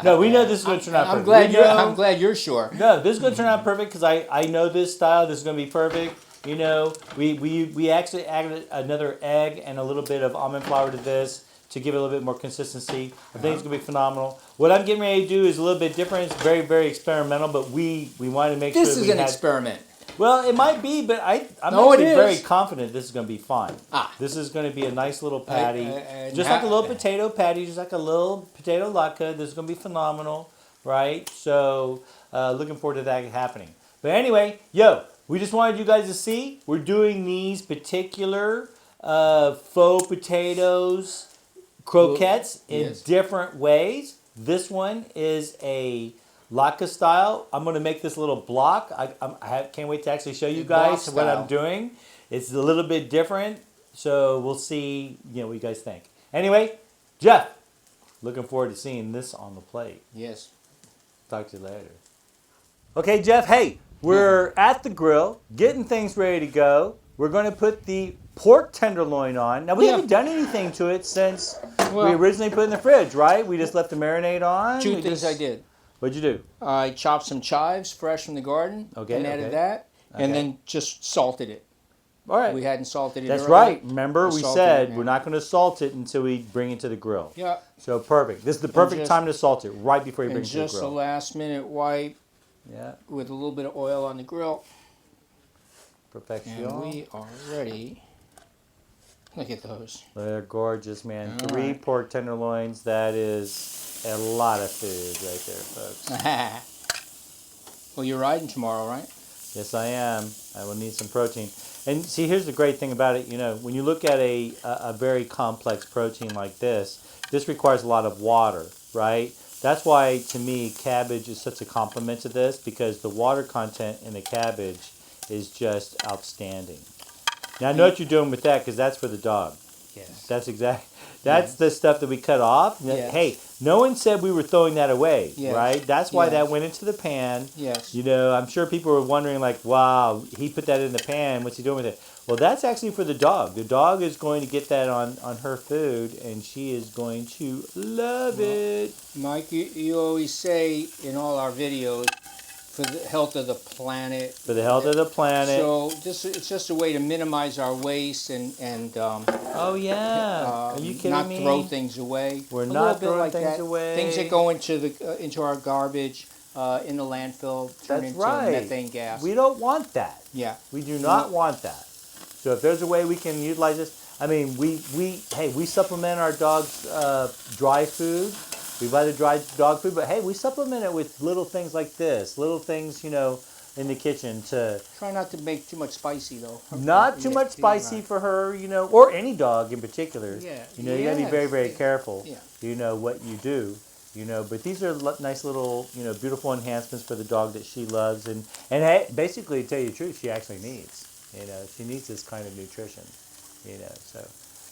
No, we know this is going to turn out perfect. I'm glad you're sure. No, this is going to turn out perfect because I know this style. This is going to be perfect. We actually added another egg and a little bit of almond flour to this to give it a little bit more consistency. I think it's going to be phenomenal. What I'm getting ready to do is a little bit different. It's very, very experimental, but we wanted to make sure this is an experiment. Well, it might be, but I'm No, actually it is. very confident this is going to be fine. Ah. This is going to be a nice little patty. And Just like a little potato patty, just like a little potato latke. This is going to be phenomenal, right? So, looking forward to that happening. But anyway, we just wanted you guys to see. We're doing these particular faux potatoes, croquettes in different ways. This one is a latke style. I'm going to make this little block. I can't wait to actually show you guys what I'm doing. It's a little bit different, so we'll see what you guys think. Anyway, Jeff, looking forward to seeing this on the plate. Yes. Talk to you later. Okay, Jeff, hey, we're at the grill, getting things ready to go. We're going to put the pork tenderloin on. Now, we Yeah. haven't done anything to it since we Well- originally put it in the fridge, right? We just left the marinade on. Two things I did. What'd you do? I chopped some chives fresh from the garden Okay, and added okay. that, and Okay. then just salted it. All right. We hadn't salted it That's earlier. right. Remember, we Salted said it we're now. not going to salt it until we bring it to the grill. Yeah. So perfect. This is the perfect just- time to salt it, right before you bring And it to the just a grill. last minute wipe Yeah, with a little bit of oil on the grill. perfection. And we are ready. Look at those. They're gorgeous, man. All 3 right. pork tenderloins. That is a lot of food right there, folks. Well, you're riding tomorrow, right? Yes, I am. I will need some protein. And see, here's the great thing about it. You know, when you look at a very complex protein like this requires a lot of water, right? That's why, to me, cabbage is such a compliment to this, because the water content in the cabbage is just outstanding. Now, I know what you're doing with that, because that's for the dog. Yes. That's the stuff that we cut off. Yes. Hey, no one said we were throwing that away, Yes. right? That's why Yes. that went into the pan. Yes. You know, I'm sure people were wondering, like, wow, he put that in the pan. What's he doing with it? Well, that's actually for the dog. The dog is going to get that on her food, and she is going to love it. Mike, you always say in all our videos, for the health of the planet. For the health of the planet. So it's just a way to minimize our waste and Oh, yeah. Are you kidding not me? throw things away. We're A not little bit throwing like things that. away. Things that go into our garbage in the landfill turn That's into right. methane gas. We don't want that. Yeah. We do not want that. So if there's a way we can utilize this, I mean, we supplement our dog's dry food. We buy the dry dog food, but hey, we supplement it with little things like this, little things, you know, in the kitchen to Try not to make too much spicy though. not too Yeah, much spicy right. for her, you know, or any dog in particular. Yeah. You know, you gotta be very, very Yes. careful. Yeah. You know what you do. You know, but these are nice little, you know, beautiful enhancements for the dog that she loves, and hey, basically, to tell you the truth, she actually needs. You know, she needs this kind of nutrition. You know, so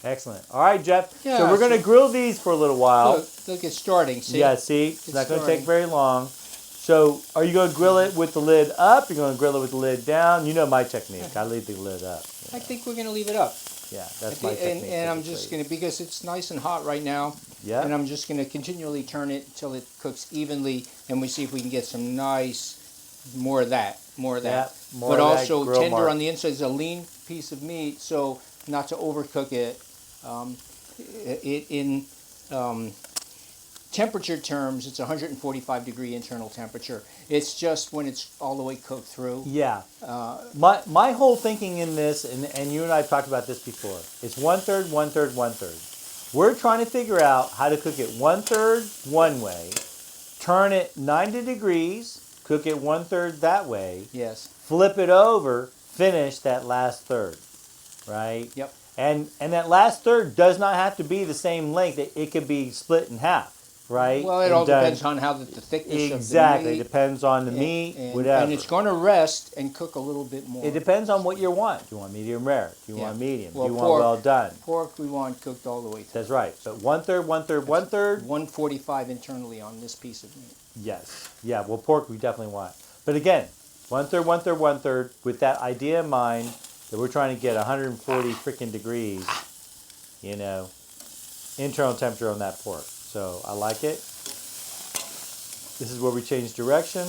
excellent. All right, Jeff. Yeah, so we're gonna grill these for a little while. Look, it's starting. See? Yeah, see, it's It's not gonna starting. take very long. So, are you gonna grill it with the lid up? You're gonna grill it with the lid down. You know my technique. I leave the lid up. I think we're gonna leave it up. Yeah, that's my technique. And I'm just gonna, because it's nice and hot right now. Yeah. And I'm just gonna continually turn it until it cooks evenly, and we see if we can get some nice, more of that. Yeah, more but of that also grill tender mark. on the inside. It's a lean piece of meat, so not to overcook it. In temperature terms, it's 145 degree internal temperature. It's just when it's all the way cooked through. Yeah. Uh, My whole thinking in this, and you and I have talked about this before, it's 1/3, 1/3, 1/3. We're trying to figure out how to cook it 1/3 one way, turn it 90 degrees, cook it 1/3 that way, yes. flip it over, finish that last third, right? Yep. And that last third does not have to be the same length. It could be split in half, right? Well, it And all done- depends on how the thickness Exactly. of the meat. Depends on the meat, whatever. And it's going to rest and cook a little bit more. It depends on what you want. Do you want medium rare? Do you Yeah. want medium? Well, Do you pork- want well done? Pork we want cooked all the way through. That's right. But 1/3, 1/3, 1/3. 145 internally on this piece of meat. Yes. Yeah. Well, pork we definitely want. But again, 1/3, 1/3, 1/3, with that idea in mind that we're trying to get 140 freaking degrees, you know, internal temperature on that pork. So I like it. This is where we change direction.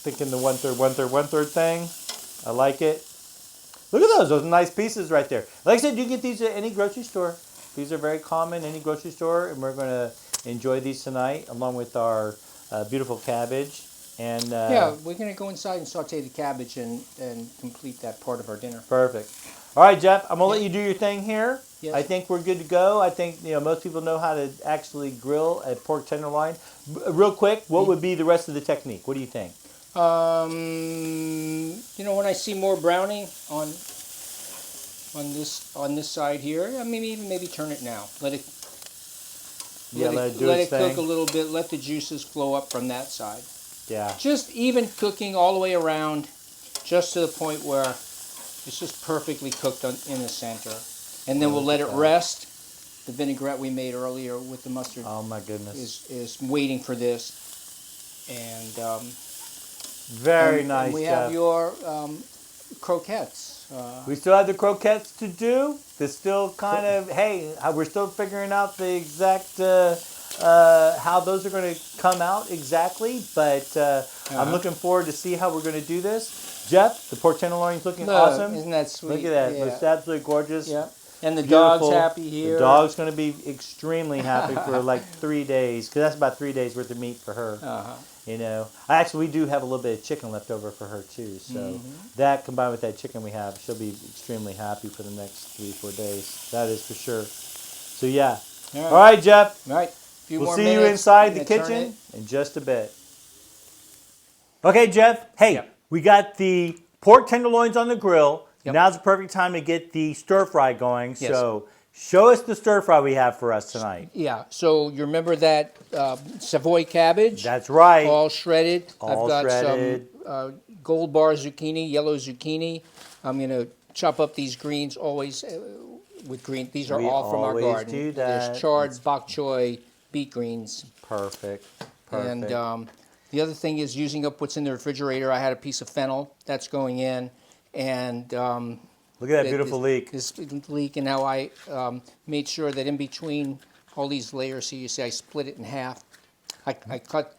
Thinking the 1/3, 1/3, 1/3 thing. I like it. Look at those. Those are nice pieces right there. Like I said, you can get these at any grocery store. These are very common, any grocery store, and we're going to enjoy these tonight along with our beautiful cabbage. And Yeah, we're going to go inside and saute the cabbage and complete that part of our dinner. perfect. All right, Jeff, I'm going to let you do your thing here. Yes. I think we're good to go. I think most people know how to actually grill a pork tenderloin. Real quick, what would be the rest of the technique? What do you think? When I see more browning on this side here, I mean, maybe turn it now. Let it do its cook thing. a little bit. Let the juices flow up from that side. Yeah. Just even cooking all the way around, just to the point where it's just perfectly cooked in the center. And then we'll let it rest. The vinaigrette we made earlier with the mustard Oh my goodness. is waiting for this. And Very And nice, we Jeff. have your croquettes. We still have the croquettes to do. There's still kind of, hey, we're still figuring out the exact how those are going to come out exactly. But I'm looking forward to see how we're going to do this. Jeff, the pork tenderloin's looking awesome. Isn't that sweet? Look at that. Yeah. It's absolutely gorgeous. Yeah. And the Beautiful. dog's happy here. The dog's going to be extremely happy for like 3 days, because that's about 3 days worth of meat for her. You know, actually, we do have a little bit of chicken left over for her too. So that combined with that chicken we have, she'll be extremely happy for the next 3-4 days. That is for sure. So yeah. All right, Jeff. All right. We'll see you inside the kitchen in just a bit. Okay, Jeff. Hey, we got the pork tenderloins on the grill. Now's the perfect time to get the stir fry going. Yes. So show us the stir fry we have for us tonight. Yeah. So you remember that Savoy cabbage? That's right. All shredded. All I've got shredded. some gold bar zucchini, yellow zucchini. I'm going to chop up these greens always with green. These are all from our always garden. do that. There's chard, bok choy, beet greens. Perfect. And the other thing is using up what's in the refrigerator. I had a piece of fennel that's going in. And look at that beautiful leek. This leek, and how I made sure that in between all these layers, so you see I split it in half. I cut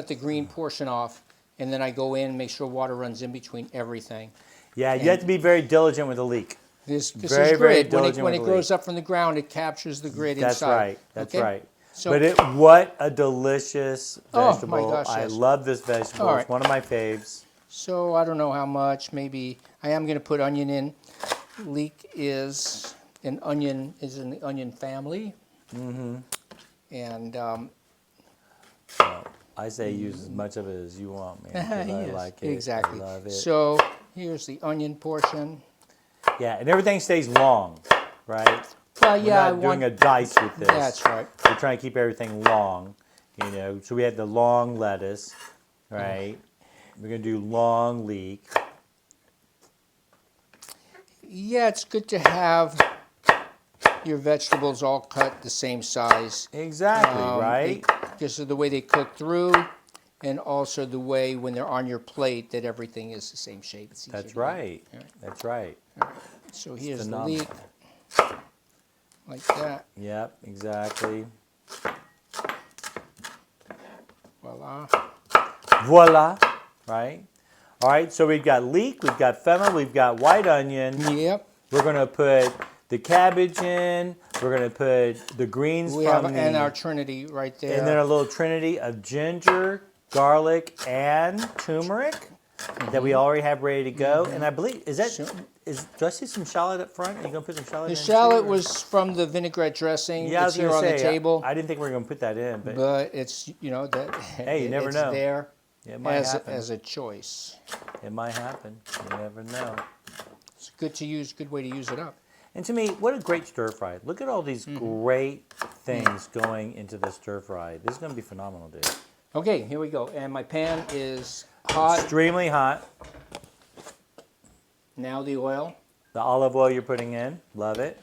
the green portion off, and then I go in and make sure water runs in between everything. Yeah, you have to be very diligent with the leek. This Very, is very grid. diligent When with it the grows leek. up from the ground, it captures the grid That's inside. right. That's okay? right. So, But what a delicious vegetable. Oh my gosh, I yes. love this vegetable. All It's one of my faves. So I don't know how much. Maybe I am going to put onion in. Leek is in the onion family. And I say use as much of it as you want, man. 'Cause I like it. Exactly. I love it. So here's the onion portion. Yeah, and everything stays long, right? Well, yeah, We're not doing a dice with this. That's right. We're trying to keep everything long, you know. So we had the long lettuce, right? We're gonna do long leek. Yeah, it's good to have your vegetables all cut the same size. Exactly, right? Because of the way they cook through, and also the way when they're on your plate that everything is the same shape. It's easier That's to eat. right. That's right. So here's the phenomenal. leek, like that. Yep, exactly. Voila. Voila, right? All right, so we've got leek, we've got fennel, we've got white onion. Yep. We're gonna put the cabbage in. We're gonna put the greens We from have the, and our trinity right there. and then a little trinity of ginger, garlic, and turmeric that we already have ready to go. And I believe do I see some shallot up front? Are you gonna put some shallot The in? shallot too, or- was from the vinaigrette dressing. Yeah, I it's was here gonna on say the table. I didn't think we were gonna put that in, but But it's that. Hey, you never it's know. there it might happen. as a choice. It might happen. You never know. It's good way to use it up. And to me, what a great stir fry. Look at all these great things going into the stir fry. This is going to be phenomenal, dude. Okay, here we go. And my pan is hot. Extremely hot. Now the oil. The olive oil you're putting in. Love it.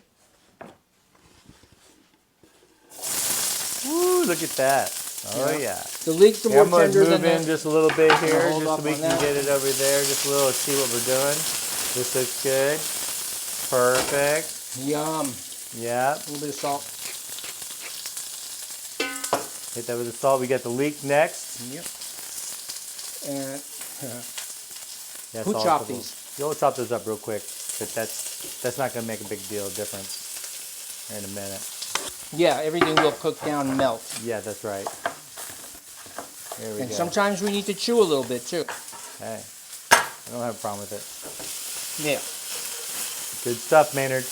Woo, look at that. Oh, yeah. The leeks are Here, more I'm going to tender move than in just a little bit here, hold just off so we on can that. get it over there. Just a little, see what we're doing. This looks good. Perfect. Yum. Yep. A little bit of salt. Hit that with the salt. We got the leek next. Yep. And That's who all chopped for the- these? You'll chop those up real quick, but that's not going to make a big deal difference in a minute. yeah, everything will cook down and melt. Yeah, that's right. There we And go. sometimes we need to chew a little bit too. Hey, I don't have a problem with it. Yeah. Good stuff, Maynard.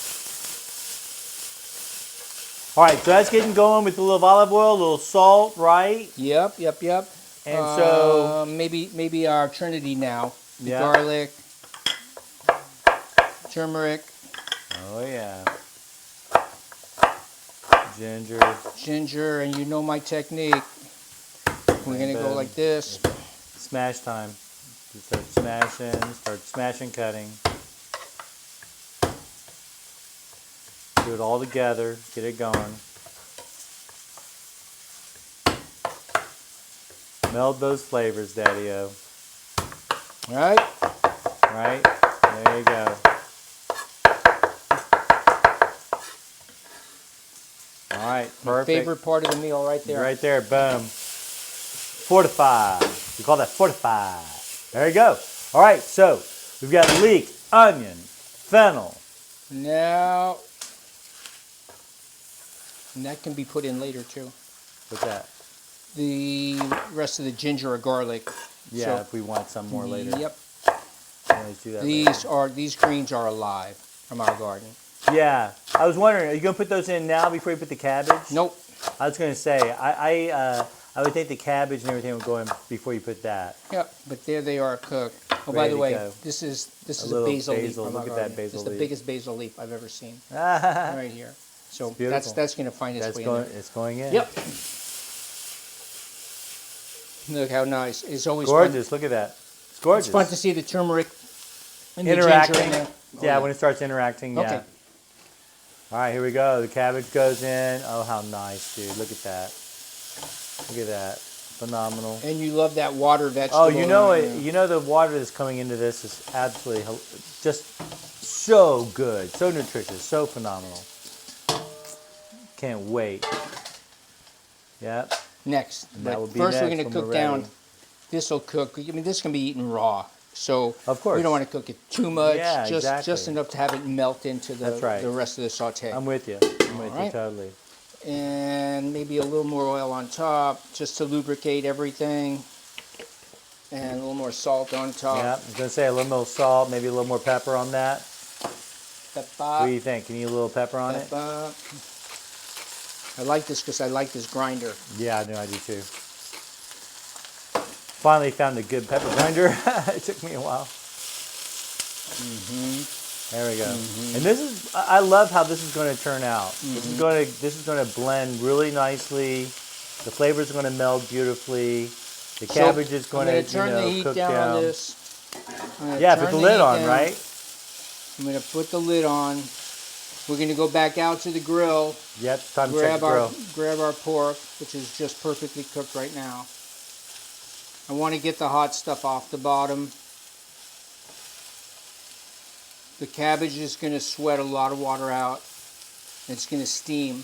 All right, so that's getting going with a little olive oil, a little salt, right? Yep. And so, maybe our trinity now. The Yeah. garlic, turmeric, oh yeah, ginger, and you know my technique. We're gonna go like this. smash time. Just start smashing, cutting. Do it all together, get it going. Meld those flavors, Daddy-O. Right? Right? There you go. All right, My perfect. favorite part of the meal right there. Right there, boom. Fortify. We call that fortify. There you go. All right, so we've got leek, onion, fennel. Now, and that can be put in later too. What's that? The rest of the ginger or garlic. Yeah, So, if we want some more later. Yep. Always do that later. These greens are alive from our garden. Yeah, I was wondering, are you gonna put those in now before you put the cabbage? Nope. I was gonna say, I would think the cabbage and everything would go in before you put that. Yep, but there they are cooked. Oh, Ready by the to way, go. this is a little basil leaf basil. from Look our at that garden. basil It's the leaf. biggest basil leaf I've ever seen. That's Right here. So beautiful. that's going to find its way in going. there. It's going in. Yep. Look how nice. It's always Gorgeous. Look at that. It's gorgeous. It's fun to see the turmeric and the Interacting. ginger in there. Oh, Yeah, when it starts interacting. Yeah. Okay. All right, here we go. The cabbage goes in. Oh, how nice, dude. Look at that. Look at that. Phenomenal. And you love that water vegetable. Oh, you know it. You know the water that's coming into this is absolutely just so good, so nutritious, so phenomenal. Can't wait. Yep. Next. And that But will be first, we're next going to when cook we're down. ready. This will cook. I mean, this can be eaten raw. So Of course. we don't want to cook it too much. Yeah, just exactly. enough to have it melt into That's right. the rest of the saute. I'm with you. I'm with you right. totally. And maybe a little more oil on top just to lubricate everything. And a little more salt on top. Yeah, I was gonna say a little more salt, maybe a little more pepper on that. What do you think? Can you need a little pepper on it? Pepper. I like this because I like this grinder. Yeah, I know I do too. Finally found a good pepper grinder. It took me a while. There we go. And this is, I love how this is going to turn out. This is going to blend really nicely. The flavors are going to meld beautifully. The cabbage is going to turn the heat cook down down. on this. Yeah, put the lid on, right? I'm going to put the lid on. We're going to go back out to the grill. Yep, time to check the grill. Grab our pork, which is just perfectly cooked right now. I want to get the hot stuff off the bottom. The cabbage is going to sweat a lot of water out. It's going to steam.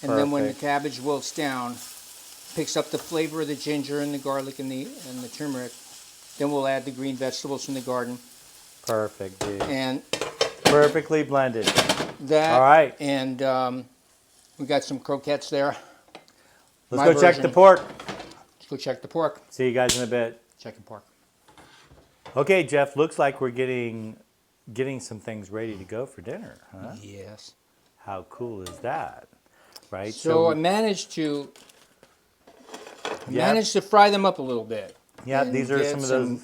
And then when the Perfect. cabbage wilts down, picks up the flavor of the ginger and the garlic and the turmeric, then we'll add the green vegetables from the garden. Perfect, dude. And Perfectly blended. that. All right. And we got some croquettes there. Let's My go check version. the pork. Let's go check the pork. See you guys in a bit. Check the pork. Okay, Jeff, looks like we're getting some things ready to go for dinner, huh? Yes. How cool is that? Right? So I managed to fry them up a little bit. Yeah, and these are get some of those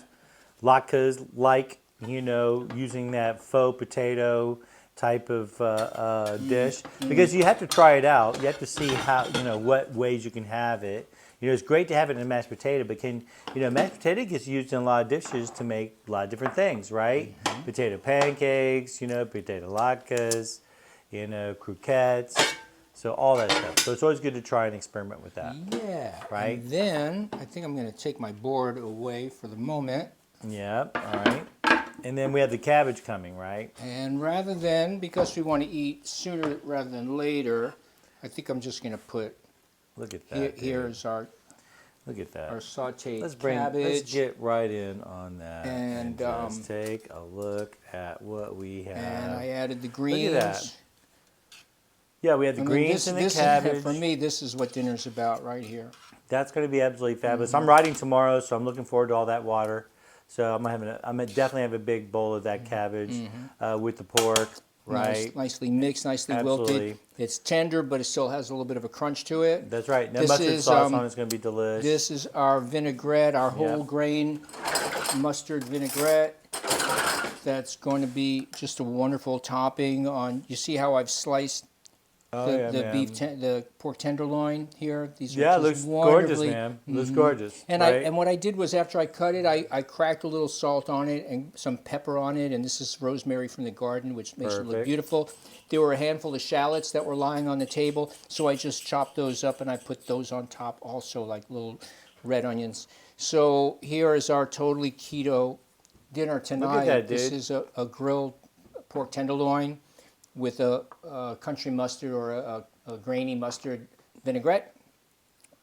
latkes, like, using that faux potato type of dish. Because you have to try it out. You have to see how, what ways you can have it. It's great to have it in a mashed potato, but mashed potato gets used in a lot of dishes to make a lot of different things, right? Potato pancakes, potato latkes, croquettes. So all that stuff. So it's always good to try and experiment with that. Yeah. Right? And then I think I'm going to take my board away for the moment. Yep. All right. And then we have the cabbage coming, right? And rather than, because we want to eat sooner rather than later, I think I'm just going to put, Look at that. here's our Look at that. sauteed Let's cabbage. get right in on that. And, just take a look at what we have. And I added the greens. Look at that. Yeah, we have the greens and the cabbage. For me, this is what dinner's about right here. That's going to be absolutely fabulous. I'm riding tomorrow, so I'm looking forward to all that water. So I'm gonna definitely have a big bowl of that cabbage with the pork, right? Nicely mixed, nicely Absolutely. wilted. It's tender, but it still has a little bit of a crunch to it. That's right. Now This mustard is, sauce on it's going to be delicious. This is our vinaigrette, our whole grain mustard vinaigrette. That's going to be just a wonderful topping on. You see how I've sliced the pork tenderloin here. These are it just looks gorgeous, wonderfully- man. It looks gorgeous. And right? what I did was after I cut it, I cracked a little salt on it and some pepper on it, and this is rosemary from the garden, which makes it look Perfect. beautiful. There were a handful of shallots that were lying on the table, so I just chopped those up and I put those on top also, like little red onions. So here is our totally keto dinner tonight. that, This dude. is a grilled pork tenderloin with a country mustard or a grainy mustard vinaigrette.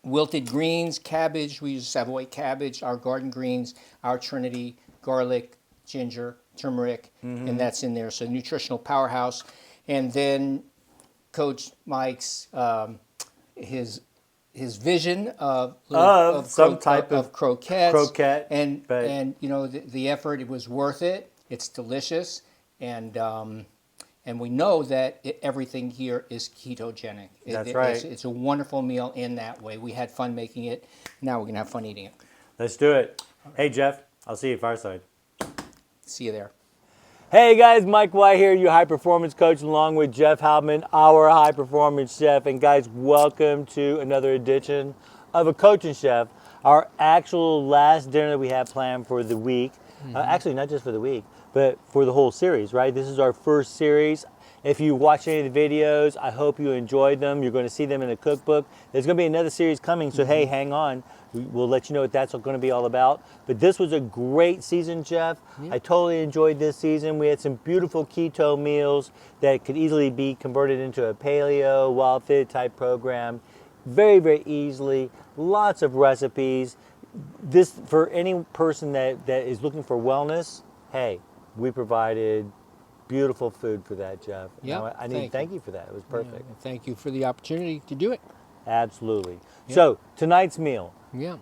Wilted greens, cabbage, we use Savoy cabbage, our garden greens, our Trinity, garlic, ginger, turmeric, and that's in there. So nutritional powerhouse. And then Coach Mike's, his vision of some type of croquettes. croquette, And you know, the effort, it was worth it. It's delicious. And we know that everything here is ketogenic. That's right. It's a wonderful meal in that way. We had fun making it. Now we're going to have fun eating it. Let's do it. Hey, Jeff, I'll see you at Fireside. See you there. Hey guys, Mike White here, your high performance coach, along with Jeff Hauptman, our high performance chef. And guys, welcome to another edition of Acoachnchef Chef, our actual last dinner that we have planned for the week. Actually, not just for the week, but for the whole series, right? This is our first series. If you watch any of the videos, I hope you enjoyed them. You're going to see them in the cookbook. There's going to be another series coming, so hey, hang on. We'll let you know what that's going to be all about. But this was a great season, Jeff. I totally enjoyed this season. We had some beautiful keto meals that could easily be converted into a paleo, wild fit type program. Very, very easily. Lots of recipes. This, for any person that is looking for wellness, hey, we provided beautiful food for that, Jeff. Yeah, I need to thank you for that. It was perfect. Yeah, thank you for the opportunity to do it. Absolutely. Yeah. So, tonight's meal. Yeah.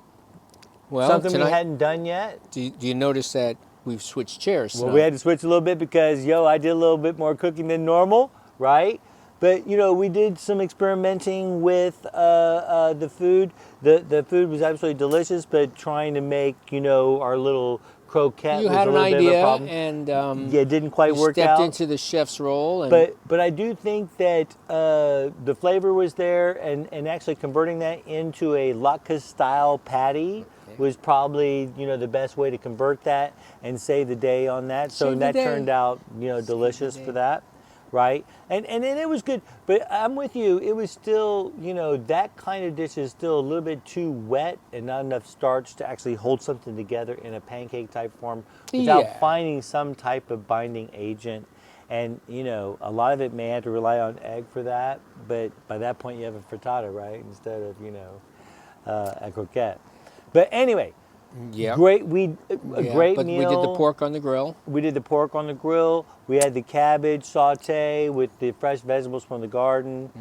Well, Something tonight, we hadn't done yet. do you notice that we've switched chairs? Well, we had to switch a little bit because, I did a little bit more cooking than normal, right? But, we did some experimenting with the food. The food was absolutely delicious, but trying to make, our little croquette You was had a an little bit of a idea, problem. and Yeah, it didn't quite you work stepped out. into the chef's role. And But I do think that the flavor was there, and actually converting that into a latke style patty was probably the best way to convert that and save the day on that. So Save the that day. turned out delicious for that, right? And it was good. But I'm with you. It was still that kind of dish is still a little bit too wet and not enough starch to actually hold something together in a pancake type form without Yeah. finding some type of binding agent. And, a lot of it may have to rely on egg for that, but by that point you have a frittata, right? Instead of, a croquette. But anyway, yeah, great yeah, great but meal. we did the pork on the grill. We did the pork on the grill. We had the cabbage sauté with the fresh vegetables from the garden.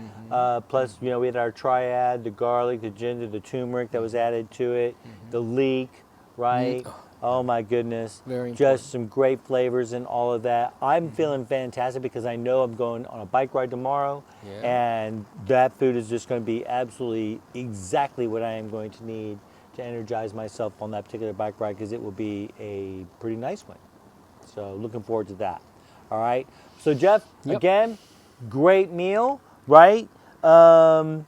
Plus, we had our triad, the garlic, the ginger, the turmeric that was added to it, the leek, right? Oh my goodness. Very Just some great flavors and all of that. I'm feeling fantastic because I know I'm going on a bike ride tomorrow. Yeah. And that food is just going to be absolutely exactly what I am going to need to energize myself on that particular bike ride, because it will be a pretty nice one. So looking forward to that. All right. So Jeff, Yep. again, great meal, right? And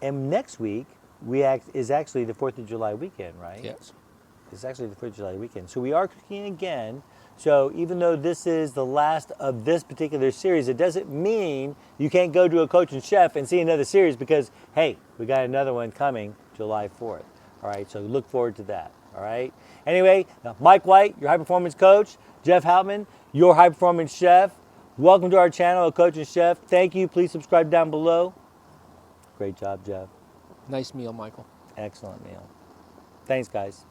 next week is actually the 4th of July weekend, right? Yes. It's actually the 4th of July weekend. So we are cooking again. So even though this is the last of this particular series, it doesn't mean you can't go to Acoachnchef Chef and see another series, because, hey, we got another one coming July 4th. All right, so look forward to that. All right. Anyway, Mike White, your high performance coach. Jeff Hauptman, your high performance chef. Welcome to our channel, Acoachnchef Chef. Thank you. Please subscribe down below. Great job, Jeff. Nice meal, Michael. Excellent meal. Thanks, guys.